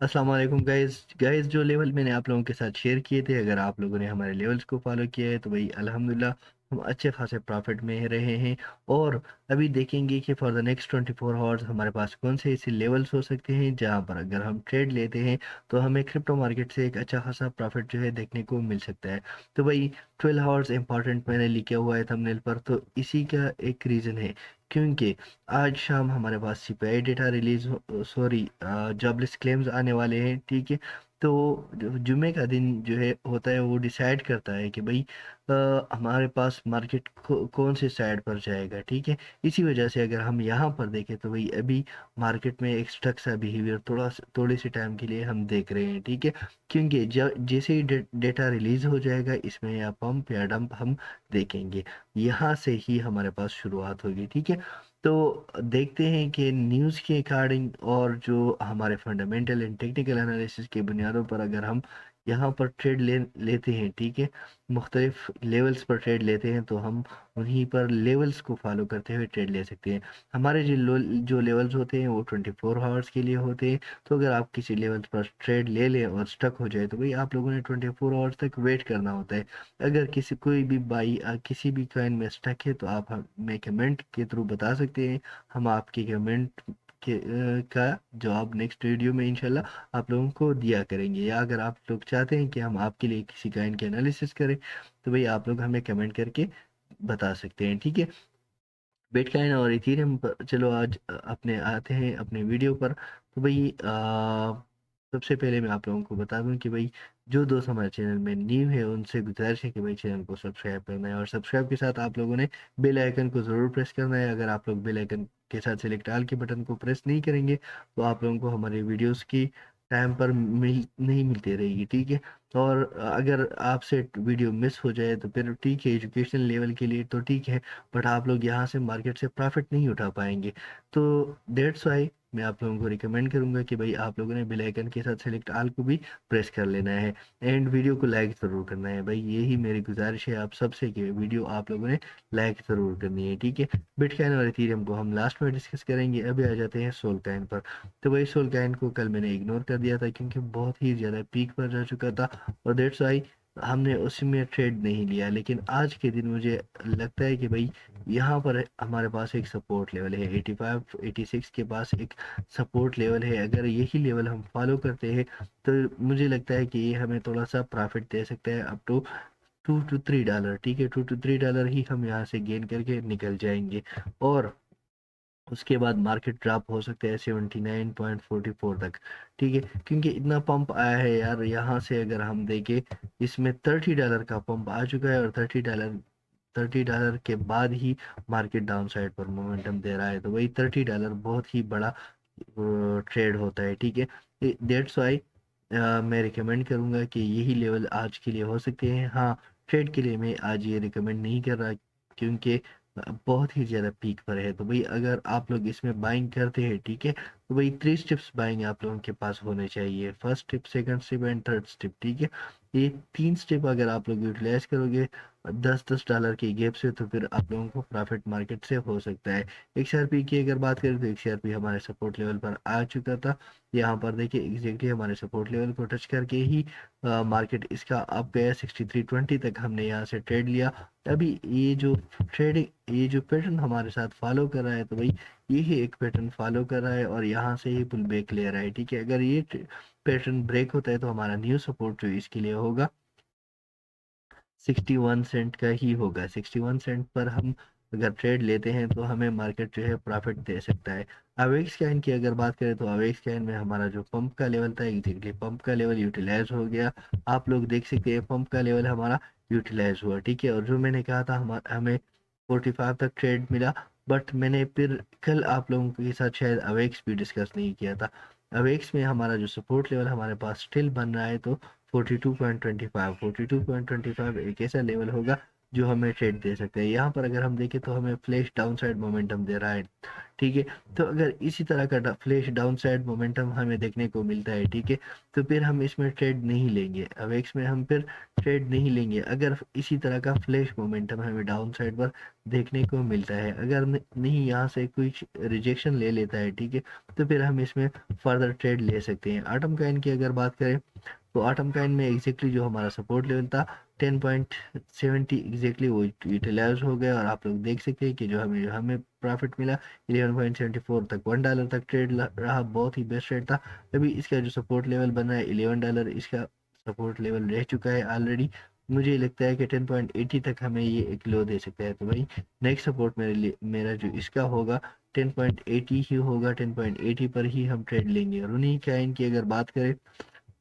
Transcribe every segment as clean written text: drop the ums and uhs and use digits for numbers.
अस्सलाम वालेकुम गाइस जो लेवल मैंने आप लोगों के साथ शेयर किए थे, अगर आप लोगों ने हमारे लेवल्स को फॉलो किया है तो भाई अल्हम्दुलिल्लाह हम अच्छे खासे प्रॉफिट में रहे हैं। और अभी देखेंगे कि फॉर द नेक्स्ट 24 आवर्स हमारे पास कौन से ऐसे लेवल्स हो सकते हैं जहां पर अगर हम ट्रेड लेते हैं तो हमें क्रिप्टो मार्केट से एक अच्छा खासा प्रॉफिट जो है देखने को मिल सकता है। तो भाई 12 आवर्स इंपॉर्टेंट मैंने लिखा हुआ है थंबनेल पर, तो इसी का एक रीज़न है क्योंकि आज शाम हमारे पास CPI data release sorry jobless claims आने वाले हैं, ठीक है। तो जुमे का दिन जो है होता है वो डिसाइड करता है कि भाई हमारे पास मार्केट कौन से साइड पर जाएगा, ठीक है। इसी वजह से अगर हम यहाँ पर देखें तो भाई अभी मार्केट में एक स्टक सा बिहेवियर थोड़े से टाइम के लिए हम देख रहे हैं, ठीक है। क्योंकि जैसे ही डेटा रिलीज हो जाएगा इसमें या पंप या डंप हम देखेंगे, यहाँ से ही हमारे पास शुरुआत होगी, ठीक है। तो देखते हैं कि न्यूज़ के अकॉर्डिंग और जो हमारे फंडामेंटल एंड टेक्निकल एनालिसिस की बुनियादों पर अगर हम यहाँ पर ट्रेड लेते हैं, ठीक है, मुख्तलिफ लेवल्स पर ट्रेड लेते हैं तो हम उन्हीं पर लेवल्स को फॉलो करते हुए ट्रेड ले सकते हैं। हमारे जो लेवल्स होते हैं वो 24 आवर्स के लिए होते हैं। तो अगर आप किसी लेवल पर ट्रेड ले लें और स्टक हो जाए तो भाई आप लोगों ने 24 आवर्स तक वेट करना होता है। अगर किसी कोई भी बाई किसी भी कॉइन में स्टक है तो आप हमें कमेंट के थ्रू बता सकते हैं। हम आपके कमेंट का जवाब नेक्स्ट वीडियो में इंशाल्लाह आप लोगों को दिया करेंगे। या अगर आप लोग चाहते हैं कि हम आपके लिए किसी कॉइन की एनालिसिस करें तो भाई आप लोग हमें कमेंट करके बता सकते हैं, ठीक है। बिटकॉइन और इथेरियम पर चलो आज अपने आते हैं अपने वीडियो पर। तो भाई सबसे पहले मैं आप लोगों को बता दूं कि भाई जो दोस्त हमारे चैनल में न्यू है उनसे गुजारिश है कि भाई चैनल को सब्सक्राइब करना है, और सब्सक्राइब के साथ आप लोगों ने बेल आइकन को ज़रूर प्रेस करना है। अगर आप लोग बेल आइकन के साथ सेलेक्ट आल के बटन को प्रेस नहीं करेंगे तो आप लोगों को हमारे वीडियोस की टाइम पर नहीं मिलती रहेगी, ठीक है। और अगर आपसे वीडियो मिस हो जाए तो फिर ठीक है, एजुकेशनल लेवल के लिए तो ठीक है, बट आप लोग यहाँ से मार्केट से प्रॉफिट नहीं उठा पाएंगे। तो डेट्स वाई मैं आप लोगों को रिकमेंड करूंगा कि भाई आप लोगों ने बेल आइकन के साथ सेलेक्ट आल को भी प्रेस कर लेना है, एंड वीडियो को लाइक ज़रूर करना है। भाई यही मेरी गुजारिश है आप सबसे कि वीडियो आप लोगों ने लाइक ज़रूर करनी है, ठीक है। बिटकॉइन और इथेरियम को हम लास्ट में डिस्कस करेंगे। अभी आ जाते हैं सोल कॉइन पर। तो भाई सोल कॉइन को कल मैंने इग्नोर कर दिया था क्योंकि बहुत ही ज़्यादा पीक पर जा चुका था, और डेट्स वाई हमने उसी में ट्रेड नहीं लिया। लेकिन आज के दिन मुझे लगता है कि भाई यहाँ पर हमारे पास एक सपोर्ट लेवल है 85 86 के पास एक सपोर्ट लेवल है। अगर यही लेवल हम फॉलो करते हैं तो मुझे लगता है कि ये हमें थोड़ा सा प्रॉफिट दे सकता है अप टू $2 to $3, ठीक है। $2 to $3 ही हम यहाँ से गेन करके निकल जाएंगे। और उसके बाद मार्केट ड्रॉप हो सकता है 79.44 तक, ठीक है। क्योंकि इतना पंप आया है यार, यहाँ से अगर हम देखें इसमें $30 का पंप आ चुका है, और $30 के बाद ही मार्केट डाउन साइड पर मोमेंटम दे रहा है। तो वही $30 बहुत ही बड़ा ट्रेड होता है, ठीक है। डेट्स वाई मैं रिकमेंड करूंगा कि यही लेवल आज के लिए हो सकते हैं। हाँ, ट्रेड के लिए मैं आज ये रिकमेंड नहीं कर रहा क्योंकि बहुत ही ज़्यादा पीक पर है। तो भाई अगर आप लोग इसमें बाइंग करते हैं, ठीक है, तो भाई 3 स्टेप्स बाइंग आप लोगों के पास होने चाहिए, first step, second step and third step, ठीक है। ये 3 स्टेप अगर आप लोग यूटिलाइज करोगे 10-10 डॉलर के गैप से तो फिर आप लोगों को प्रॉफिट मार्केट से हो सकता है। XRP की अगर बात करें तो XRP हमारे सपोर्ट लेवल पर आ चुका था। यहाँ पर देखिए एग्जैक्टली हमारे सपोर्ट लेवल को टच करके ही मार्केट इसका अप गया 6320 तक, हमने यहाँ से ट्रेड लिया। अभी ये जो पैटर्न हमारे साथ फॉलो कर रहा है तो भाई ये ही एक पैटर्न फॉलो कर रहा है और यहाँ से ही पुल बैक ले रहा है, ठीक है। अगर ये पैटर्न ब्रेक होता है तो हमारा न्यू सपोर्ट जो इसके लिए होगा 61 सेंट का ही होगा। 61 सेंट पर हम अगर ट्रेड लेते हैं तो हमें मार्केट जो है प्रॉफिट दे सकता है। अवेक्स कैन की अगर बात करें तो अवेक्स कैन में हमारा जो पंप का लेवल था एग्जैक्टली पंप का लेवल यूटिलाइज हो गया। आप लोग देख सकते हैं पंप का लेवल हमारा यूटिलाइज हुआ, ठीक है। और जो मैंने कहा था हमें 45 तक ट्रेड मिला, बट मैंने फिर कल आप लोगों के साथ शायद अवेक्स भी डिस्कस नहीं किया था। अवेक्स में हमारा जो सपोर्ट लेवल हमारे पास स्टिल बन रहा है, तो 42.25 एक ऐसा लेवल होगा जो हमें ट्रेड दे सकते हैं। यहाँ पर अगर हम देखें तो हमें फ्लैश डाउन साइड मोमेंटम दे रहा है, ठीक है। तो अगर इसी तरह का फ्लैश डाउन साइड मोमेंटम हमें देखने को मिलता है, ठीक है, तो फिर हम इसमें ट्रेड नहीं लेंगे, अवेक्स में हम फिर ट्रेड नहीं लेंगे अगर इसी तरह का फ्लैश मोमेंटम हमें डाउन साइड पर देखने को मिलता है। अगर नहीं यहाँ से कुछ रिजेक्शन ले लेता है, ठीक है, तो फिर हम इसमें फर्दर ट्रेड ले सकते हैं। आटम काइन की अगर बात करें तो आटम काइन में एग्जैक्टली जो हमारा सपोर्ट लेवल था 10.70 एग्जैक्टली वो यूटिलाइज हो गया, और आप लोग देख सकते हैं कि जो हमें हमें प्रॉफिट मिला 11.74 तक, $1 तक ट्रेड रहा, बहुत ही बेस्ट ट्रेड था। अभी इसका जो सपोर्ट लेवल बना है $11, इसका सपोर्ट लेवल रह चुका है ऑलरेडी। मुझे लगता है कि 10.80 तक हमें ये एक लो दे सकता है, तो भाई नेक्स्ट सपोर्ट मेरे लिए मेरा जो इसका होगा 10.80 ही होगा, 10.80 पर ही हम ट्रेड लेंगे। रूनी काइन की अगर बात करें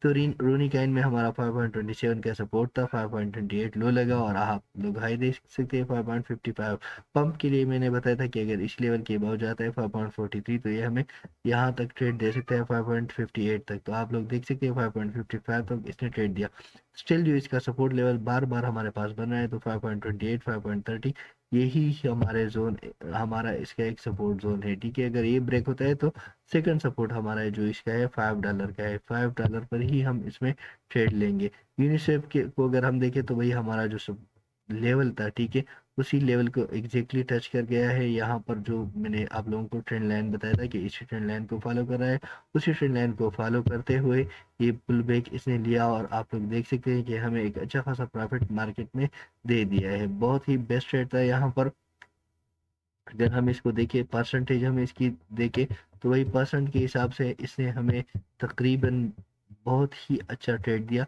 तो रूनी काइन में हमारा 5.27 का सपोर्ट था, 5.28 लो लगा, और आप लोग हाई देख सकते हैं 5.55। पंप के लिए मैंने बताया था कि अगर इस लेवल के अबाव जाता है 5.43 तो ये हमें यहाँ तक ट्रेड दे सकता है 5.58 तक, तो आप लोग देख सकते हैं 5.55 तक इसने ट्रेड दिया। स्टिल जो इसका सपोर्ट लेवल बार बार हमारे पास बन रहा है, तो 5.28 5.30 यही हमारे जोन, हमारा इसका एक सपोर्ट जोन है, ठीक है। अगर ये ब्रेक होता है तो सेकंड सपोर्ट हमारा है जो इसका है $5 का है, $5 पर ही हम इसमें ट्रेड लेंगे। यूनिसेफ के को अगर हम देखें तो वही हमारा जो सब लेवल था, ठीक है, उसी लेवल को एग्जैक्टली टच कर गया है। यहाँ पर जो मैंने आप लोगों को ट्रेंड लाइन बताया था कि इसी ट्रेंड लाइन को फॉलो कर रहा है, उसी ट्रेंड लाइन को फॉलो करते हुए ये पुल बैक इसने लिया, और आप लोग देख सकते हैं कि हमें एक अच्छा खासा प्रॉफिट मार्केट में दे दिया है। बहुत ही बेस्ट ट्रेड था यहाँ पर। अगर हम इसको देखें परसेंटेज, हम इसकी देखें तो वही परसेंट के हिसाब से इसने हमें तकरीबन बहुत ही अच्छा ट्रेड दिया,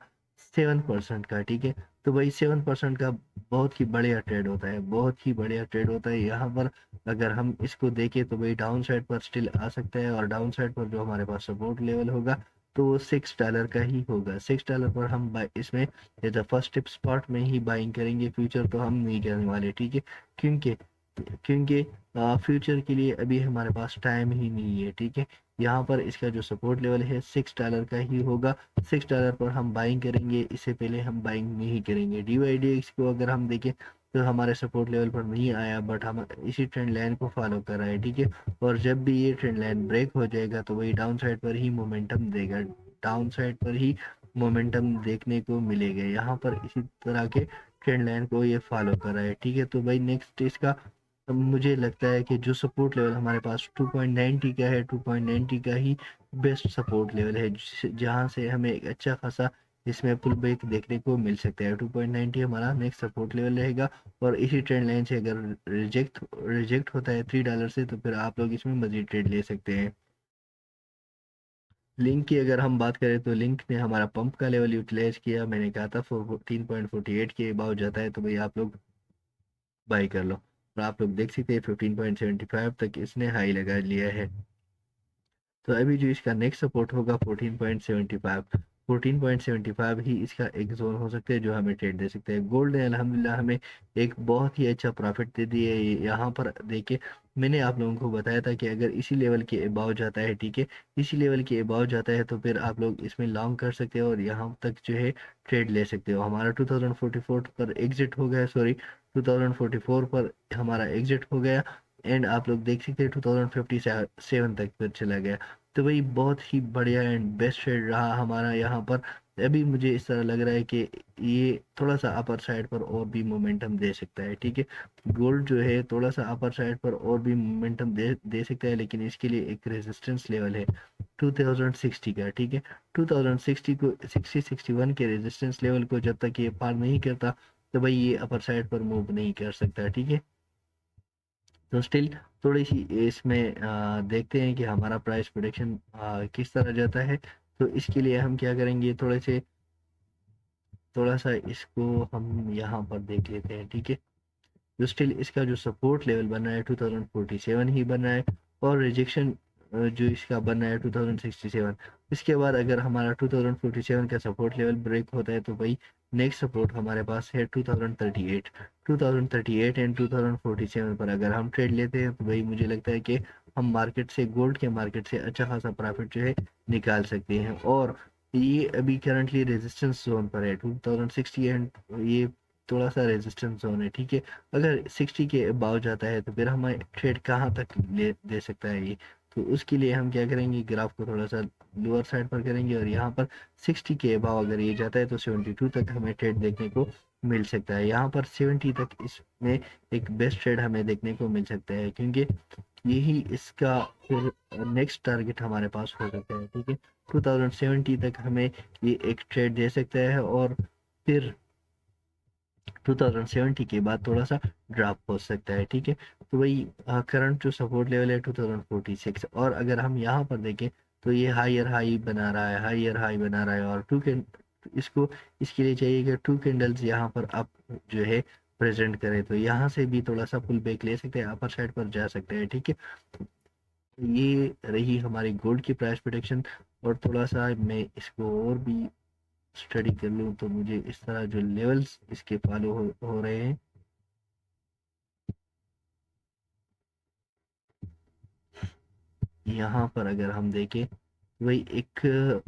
7% का, ठीक है। तो वही 7% का बहुत ही बढ़िया ट्रेड होता है, बहुत ही बढ़िया ट्रेड होता है। यहाँ पर अगर हम इसको देखें तो वही डाउन साइड पर स्टिल आ सकता है, और डाउन साइड पर जो हमारे पास सपोर्ट लेवल होगा तो वो $6 का ही होगा। $6 पर हम इसमें as a first tip spot में ही बाइंग करेंगे, फ्यूचर तो हम नहीं करने वाले, ठीक है। क्योंकि क्योंकि फ्यूचर के लिए अभी हमारे पास टाइम ही नहीं है, ठीक है। यहाँ पर इसका जो सपोर्ट लेवल है $6 का ही होगा, $6 पर हम बाइंग करेंगे, इससे पहले हम बाइंग नहीं करेंगे। DYDX को अगर हम देखें तो हमारे सपोर्ट लेवल पर नहीं आया, बट हम इसी ट्रेंड लाइन को फॉलो कर रहा है, ठीक है। और जब भी ये ट्रेंड लाइन ब्रेक हो जाएगा तो वही डाउन साइड पर ही मोमेंटम देगा, डाउन साइड पर ही मोमेंटम देखने को मिलेगा। यहाँ पर इसी तरह के ट्रेंड लाइन को ये फॉलो कर रहा है, ठीक है। तो भाई नेक्स्ट इसका, अब मुझे लगता है कि जो सपोर्ट लेवल हमारे पास 2.90 का है, 2.90 का ही बेस्ट सपोर्ट लेवल है, जहाँ से हमें एक अच्छा खासा इसमें पुल बैक देखने को मिल सकता है। 2.90 हमारा नेक्स्ट सपोर्ट लेवल रहेगा, और इसी ट्रेंड लाइन से अगर रिजेक्ट होता है $3 से तो फिर आप लोग इसमें मजीद ट्रेड ले सकते हैं। लिंक की अगर हम बात करें तो लिंक ने हमारा पंप का लेवल यूटिलाइज किया, मैंने कहा था 14.48 के अबाउ जाता है तो भाई आप लोग बाई कर लो, और आप लोग देख सकते हैं 15.75 तक इसने हाई लगा लिया है। तो अभी जो इसका नेक्स्ट सपोर्ट होगा 14.75, 14.75 ही इसका एक जोन हो सकता है जो हमें ट्रेड दे सकते हैं। गोल्ड ने अल्हम्दुलिल्लाह हमें एक बहुत ही अच्छा प्रॉफिट दे दिए। यहाँ पर देखिए मैंने आप लोगों को बताया था कि अगर इसी लेवल के अबाव जाता है, ठीक है, इसी लेवल के अबाव जाता है तो फिर आप लोग इसमें लॉन्ग कर सकते हो और यहाँ तक जो है ट्रेड ले सकते हो। हमारा 2044 पर एग्जिट हो गया, सॉरी 2044 पर हमारा एग्जिट हो गया, एंड आप लोग देख सकते हैं 2057 तक फिर चला गया। तो भाई बहुत ही बढ़िया एंड बेस्ट शेड रहा हमारा यहाँ पर। अभी मुझे इस तरह लग रहा है कि ये थोड़ा सा अपर साइड पर और भी मोमेंटम दे सकता है, ठीक है। गोल्ड जो है थोड़ा सा अपर साइड पर और भी मोमेंटम दे सकता है, लेकिन इसके लिए एक रेजिस्टेंस लेवल है 2060 का, ठीक है। 2060 को 61 के रेजिस्टेंस लेवल को जब तक ये पार नहीं करता तो भाई ये अपर साइड पर मूव नहीं कर सकता, ठीक है। तो स्टिल थोड़ी सी इसमें देखते हैं कि हमारा प्राइस प्रोडिक्शन किस तरह जाता है। तो इसके लिए हम क्या करेंगे, थोड़ा सा इसको हम यहाँ पर देख लेते हैं, ठीक है। जो स्टिल इसका जो सपोर्ट लेवल बना है 2047 ही बना है, और रिजेक्शन जो इसका बना है 2067। इसके बाद अगर हमारा 2047 का सपोर्ट लेवल ब्रेक होता है तो भाई नेक्स्ट सपोर्ट हमारे पास है 2038। 2038 एंड 2047 पर अगर हम ट्रेड लेते हैं तो भाई मुझे लगता है कि हम मार्केट से, गोल्ड के मार्केट से अच्छा खासा प्रॉफिट जो है निकाल सकते हैं। और ये अभी करंटली रेजिस्टेंस जोन पर है 2060 एंड ये थोड़ा सा रेजिस्टेंस जोन है, ठीक है। अगर 60 के अबाव जाता है तो फिर हमें ट्रेड कहाँ तक ले दे सकता है ये, तो उसके लिए हम क्या करेंगे, ग्राफ को थोड़ा सा लोअर साइड पर करेंगे और यहाँ पर 60 के अबाव अगर ये जाता है तो 72 तक हमें ट्रेड देखने को मिल सकता है। यहाँ पर 70 तक इसमें एक बेस्ट ट्रेड हमें देखने को मिल सकता है, क्योंकि यही इसका फिर नेक्स्ट टारगेट हमारे पास हो सकता है, ठीक है। 2070 तक हमें ये एक ट्रेड दे सकता है और फिर 2070 के बाद थोड़ा सा ड्रॉप हो सकता है, ठीक है। तो वही करंट जो सपोर्ट लेवल है 2046, और अगर हम यहाँ पर देखें तो ये हायर हाई बना रहा है, हायर हाई बना रहा है, और इसको इसके लिए चाहिए कि 2 कैंडल्स यहाँ पर अप जो है प्रेजेंट करे, तो यहाँ से भी थोड़ा सा पुल बैक ले सकते हैं, अपर साइड पर जा सकते हैं, ठीक है। ये रही हमारी गोल्ड की प्राइस प्रोटेक्शन। और थोड़ा सा मैं इसको और भी स्टडी कर लूँ तो मुझे इस तरह जो लेवल्स इसके फॉलो हो रहे हैं, यहाँ पर अगर हम देखें वही एक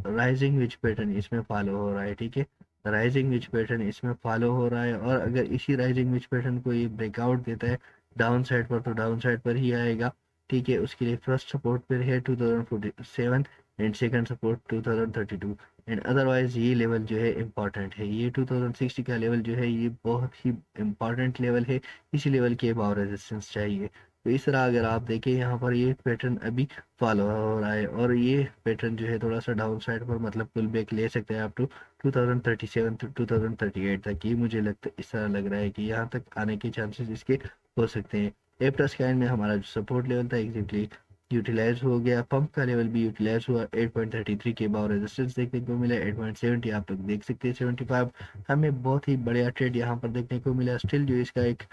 राइजिंग विच पैटर्न इसमें फॉलो हो रहा है, ठीक है। राइजिंग विच पैटर्न इसमें फॉलो हो रहा है, और अगर इसी राइजिंग विच पैटर्न को ये ब्रेकआउट देता है डाउन साइड पर तो डाउन साइड पर ही आएगा, ठीक है। उसके लिए फर्स्ट सपोर्ट पर है 2047 and second support 2032, and otherwise ये लेवल जो है इम्पॉर्टेंट है, ये 2060 का लेवल जो है ये बहुत ही इम्पॉर्टेंट लेवल है, इसी लेवल के अबाव रेजिस्टेंस चाहिए। तो इस तरह अगर आप देखें यहाँ पर ये पैटर्न अभी फॉलो हो रहा है, और ये पैटर्न जो है थोड़ा सा डाउन साइड पर मतलब पुल बैक ले सकते हैं आप टू 2037 टू 2038 तक, ये मुझे लगता इस तरह लग रहा है कि यहाँ तक आने के चांसेस इसके हो सकते हैं। एप्टा स्कैन में हमारा जो सपोर्ट लेवल था एग्जैक्टली यूटिलाइज हो गया, पंप का लेवल भी यूटिलाइज हुआ, 8.33 के बाद रेजिस्टेंस देखने को मिला, 8.70 आप लोग देख सकते हैं, 75 हमें बहुत ही बढ़िया ट्रेड यहाँ पर देखने को मिला। स्टिल जो इसका एक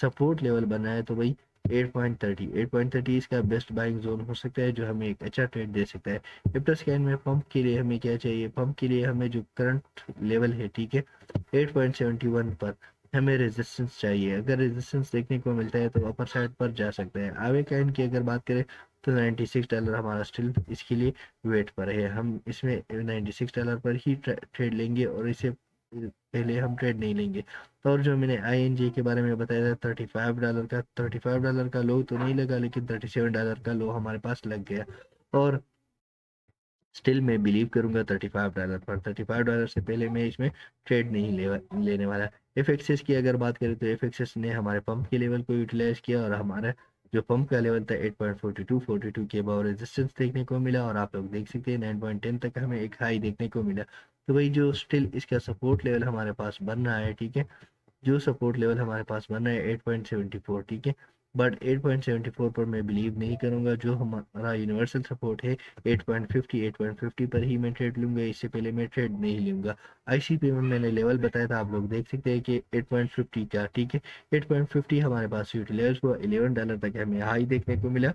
सपोर्ट लेवल बना है तो भाई 8.30 इसका बेस्ट बाइंग जोन हो सकता है, जो हमें एक अच्छा ट्रेड दे सकता है। एप्टा स्कैन में पंप के लिए हमें क्या चाहिए, पंप के लिए हमें जो करंट लेवल है, ठीक है, 8.71 पर हमें रेजिस्टेंस चाहिए। अगर रेजिस्टेंस देखने को मिलता है तो अपर साइड पर जा सकता है। आवे कैन की अगर बात करें तो $96 हमारा स्टिल इसके लिए वेट पर है, हम इसमें $96 पर ही ट्रेड लेंगे, और इसे पहले हम ट्रेड नहीं लेंगे। और जो मैंने ING के बारे में बताया था $35 का, $35 का लो तो नहीं लगा, लेकिन $37 का लो हमारे पास लग गया, और स्टिल मैं बिलीव करूंगा $35 पर, $35 से पहले मैं इसमें ट्रेड नहीं लेने वाला। FXS की अगर बात करें तो FXS ने हमारे पंप के लेवल को यूटिलाइज किया, और हमारा जो पंप का लेवल था 8.42 के अबाव रेजिस्टेंस देखने को मिला, और आप लोग देख सकते हैं 9.10 तक हमें एक हाई देखने को मिला। तो वही जो स्टिल इसका सपोर्ट लेवल हमारे पास बन रहा है, ठीक है, जो सपोर्ट लेवल हमारे पास बन रहा है 8.74, ठीक है। बट 8.74 पर मैं बिलीव नहीं करूंगा, जो हमारा यूनिवर्सल सपोर्ट है 8.50 पर ही मैं ट्रेड लूंगा, इससे पहले मैं ट्रेड नहीं लूंगा। ICP में मैंने लेवल बताया था, आप लोग देख सकते हैं कि 8.50 का, ठीक है, 8.50 हमारे पास यूटिलाइज हुआ, $11 तक हमें हाई देखने को मिला।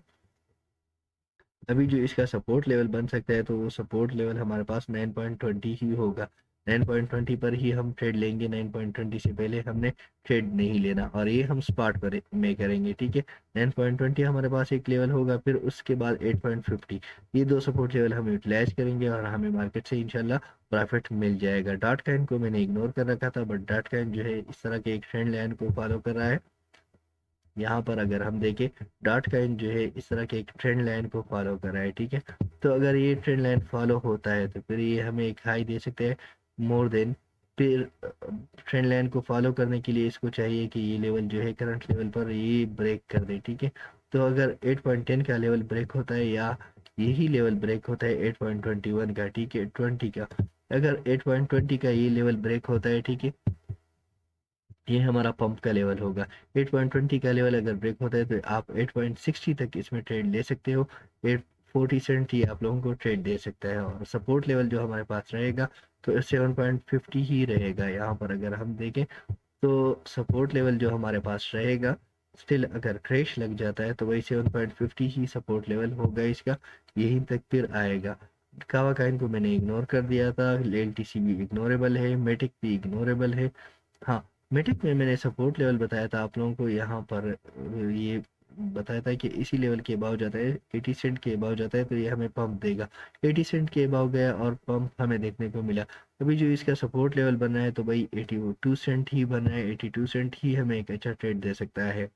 अभी जो इसका सपोर्ट लेवल बन सकता है तो वो सपोर्ट लेवल हमारे पास 9.20 ही होगा, 9.20 पर ही हम ट्रेड लेंगे, 9.20 से पहले हमने ट्रेड नहीं लेना, और ये हम स्पॉट पर में करेंगे, ठीक है। 9.20 हमारे पास एक लेवल होगा, फिर उसके बाद 8.50, ये दो सपोर्ट लेवल हम यूटिलाइज करेंगे, और हमें मार्केट से इंशाल्लाह प्रॉफिट मिल जाएगा। डॉट कॉइन को मैंने इग्नोर कर रखा था, बट डॉट कॉइन जो है इस तरह के एक ट्रेंड लाइन को फॉलो कर रहा है। यहाँ पर अगर हम देखें डॉट कॉइन जो है इस तरह के एक ट्रेंड लाइन को फॉलो कर रहा है, ठीक है। तो अगर ये ट्रेंड लाइन फॉलो होता है तो फिर ये हमें एक हाई दे सकते हैं मोर देन, फिर ट्रेंड लाइन को फॉलो करने के लिए इसको चाहिए कि ये लेवल जो है करंट लेवल पर ये ब्रेक कर दे, ठीक है। तो अगर 8.10 का लेवल ब्रेक होता है, या यही लेवल ब्रेक होता है 8.21 का, ठीक है, 20 का, अगर 8.20 का ये लेवल ब्रेक होता है, ठीक है, ये हमारा पंप का लेवल होगा। 8.20 का लेवल अगर ब्रेक होता है तो आप 8.60 तक इसमें ट्रेड ले सकते हो, 840 ये आप लोगों को ट्रेड दे सकता है, और सपोर्ट लेवल जो हमारे पास रहेगा तो 7.50 ही रहेगा। यहाँ पर अगर हम देखें तो सपोर्ट लेवल जो हमारे पास रहेगा, स्टिल अगर क्रैश लग जाता है तो वही 7.50 ही सपोर्ट लेवल होगा इसका, यहीं तक फिर आएगा। कावा काइन को मैंने इग्नोर कर दिया था, LTC भी इग्नोरेबल है, मेटिक भी इग्नोरेबल है। हाँ, मेटिक में मैंने सपोर्ट लेवल बताया था आप लोगों को, यहाँ पर ये बताया था कि इसी लेवल के अबाव जाता है, 80 सेंट के अबाव जाता है तो ये हमें पंप देगा। 80 सेंट के अबाव गया और पंप हमें देखने को मिला। अभी जो इसका सपोर्ट लेवल बना है तो भाई 82 सेंट ही बना है, 82 सेंट ही हमें एक अच्छा ट्रेड दे सकता है।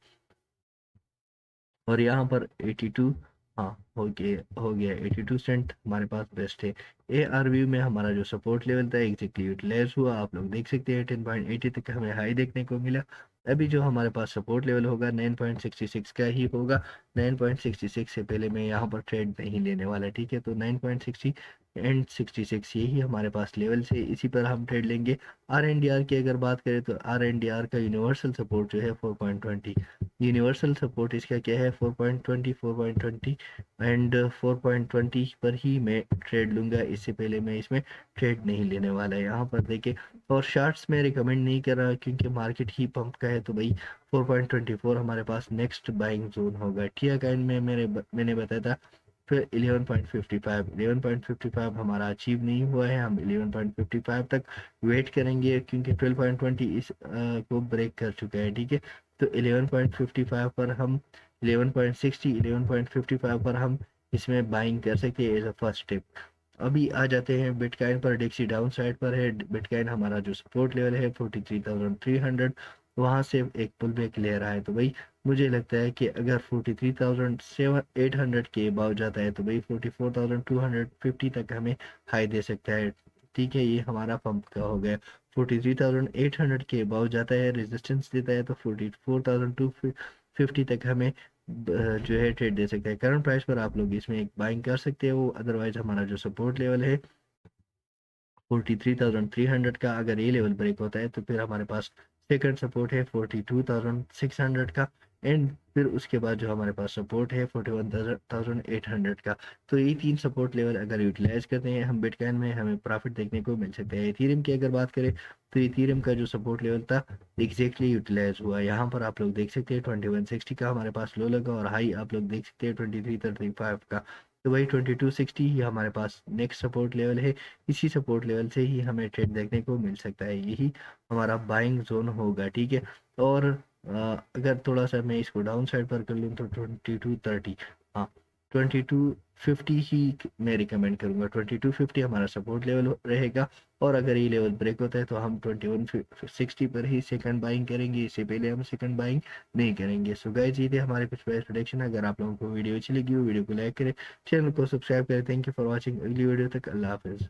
और यहाँ पर 82, हाँ, हो गया 82 सेंट हमारे पास बेस्ट है। ARV में हमारा जो सपोर्ट लेवल था एग्जैक्टली यूटिलाइज हुआ, आप लोग देख सकते हैं 10.80 तक हमें हाई देखने को मिला। अभी जो हमारे पास सपोर्ट लेवल होगा 9.66 का ही होगा। 9.66 से पहले मैं यहाँ पर ट्रेड नहीं लेने वाला, ठीक है। तो 9.60 एंड 66 यही हमारे पास लेवल से, इसी पर हम ट्रेड लेंगे। RNDR की अगर बात करें तो RNDR का यूनिवर्सल सपोर्ट जो है 4.20, यूनिवर्सल सपोर्ट इसका क्या है 4.20, 4.20 एंड 4.20 पर ही मैं ट्रेड लूँगा। इससे पहले मैं इसमें ट्रेड नहीं लेने वाला है। यहाँ पर देखिए, और शार्ट्स में रिकमेंड नहीं कर रहा क्योंकि मार्केट ही पंप का है। तो भाई 4.24 हमारे पास नेक्स्ट बाइंग जोन होगा। टिया काइन में मैंने बताया था फिर 11.55, 11.55 हमारा अचीव नहीं हुआ है, हम 11.55 तक वेट करेंगे क्योंकि 12.20 को ब्रेक कर चुका है, ठीक है। तो 11.55 पर हम 11.60, 11.55 पर हम इसमें बाइंग कर सकते हैं एज अ फर्स्ट स्टेप। अभी आ जाते हैं बिटकॉइन पर। डिक्सी डाउन साइड पर है। बिटकॉइन हमारा जो सपोर्ट लेवल है 43,300, वहाँ से एक पुल बैक ले रहा है। तो भाई मुझे लगता है कि अगर 43,800 के अबाव जाता है तो भाई 44,250 तक हमें हाई दे सकता है, ठीक है। ये हमारा पंप का हो गया। 43,800 के अबाव जाता है, रेजिस्टेंस देता है तो 44,250 तक हमें जो है ट्रेड दे सकता है। करंट प्राइस पर आप लोग इसमें एक बाइंग कर सकते हो। अदरवाइज हमारा जो सपोर्ट लेवल है 43,300 का, अगर ये लेवल ब्रेक होता है तो फिर हमारे पास सेकंड सपोर्ट है 42,600 का। एंड फिर उसके बाद जो हमारे पास सपोर्ट है 41,800 का। तो ये तीन सपोर्ट लेवल अगर यूटिलाइज करते हैं हम बिटकॉइन में, हमें प्रॉफिट देखने को मिल सकता है। इथेरियम की अगर बात करें तो इथेरियम का जो सपोर्ट लेवल था एग्जैक्टली यूटिलाइज हुआ। यहाँ पर आप लोग देख सकते हैं 2160 का हमारे पास लो लगा, और हाई आप लोग देख सकते हैं 2335 का। तो वही 2260 ही हमारे पास नेक्स्ट सपोर्ट लेवल है। इसी सपोर्ट लेवल से ही हमें ट्रेड देखने को मिल सकता है, यही हमारा बाइंग जोन होगा, ठीक है। और अगर थोड़ा सा मैं इसको डाउन साइड पर कर लूँ तो 2230, हाँ, 2250 ही मैं रिकमेंड करूँगा। 2250 हमारा सपोर्ट लेवल रहेगा। और अगर ये लेवल ब्रेक होता है तो हम 2160 पर ही सेकंड बाइंग करेंगे, इससे पहले हम सेकंड बाइंग नहीं करेंगे। सो गाइस, ये थे हमारे कुछ प्राइस प्रेडिक्शन। अगर आप लोगों को वीडियो अच्छी लगी हो वीडियो को लाइक करें, चैनल को सब्सक्राइब करें। Thank you for watching. अगली वीडियो तक अल्लाह हाफिज़।